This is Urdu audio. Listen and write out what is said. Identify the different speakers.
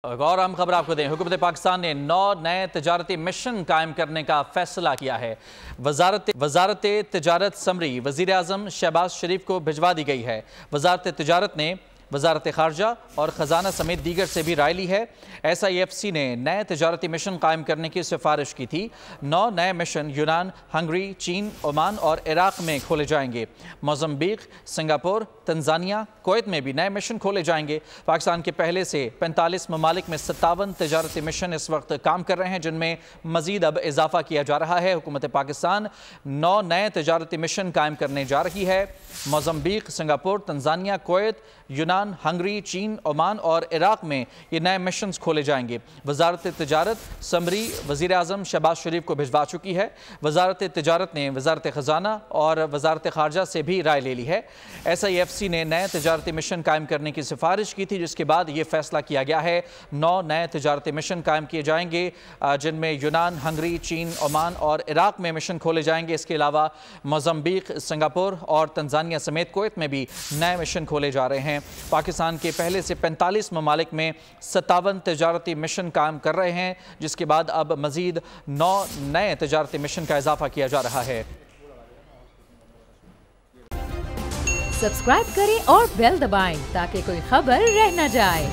Speaker 1: غور اہم خبر آپ کو دیں۔ حکومت پاکستان نے 9 نئے تجارتی مشن قائم کرنے کا فیصلہ کیا ہے۔ وزارت تجارت سمری وزیر اعظم شہباز شریف کو بھجوا دی گئی ہے۔ وزارت تجارت نے وزارت خارجہ اور خزانہ سمیت دیگر سے بھی رائے لی ہے۔ SIFC نے نئے تجارتی مشن قائم کرنے کی سفارش کی تھی۔ 9 نئے مشن یونان، ہنگری، چین، عمان اور عراق میں کھولے جائیں گے۔ موزمبیق، سنگاپور، تنزانیہ، کویت میں بھی نئے مشن کھولے جائیں گے۔ پاکستان کے پہلے سے 45 ممالک میں 57 تجارتی مشن اس وقت کام کر رہے ہیں، جن میں مزید اب اضافہ کیا جا رہا ہے۔ حکومت پاکستان 9 نئے تجارتی مشن قائم کرنے جا رہی ہے۔ موزمبیق، سنگاپور، تنزانیہ، کویت، یونان، ہنگری، چین، عمان اور عراق میں یہ نئے مشنز کھولے جائیں گے۔ وزارت تجارت سمری وزیر اعظم شہباز شریف کو بھجوا چکی ہے۔ وزارت تجارت نے وزارت خزانہ اور وزارت خارجہ سے بھی رائے لے لی ہے۔ SIFC نے نئے تجارتی مشن قائم کرنے کی سفارش کی تھی، جس کے بعد یہ فیصلہ کیا گیا ہے۔ 9 نئے تجارتی مشن قائم کیے جائیں گے، جن میں یونان، ہنگری، چین، عمان اور عراق میں مشن کھولے جائیں گے۔ اس کے علاوہ موزمبیق، سنگاپور اور تنزانیہ سمیت کویت میں بھی نئے مشن کھولے جا رہے ہیں۔ پاکستان کے پہلے سے 45 ممالک میں 57 تجارتی مشن قائم کر رہے ہیں، جس کے بعد اب مزید 9 نئے تجارتی مشن کا اضافہ کیا جا رہا ہے۔
Speaker 2: سبسکرائب کریں اور بیل دبائیں تاکہ کوئی خبر رہ نہ جائے۔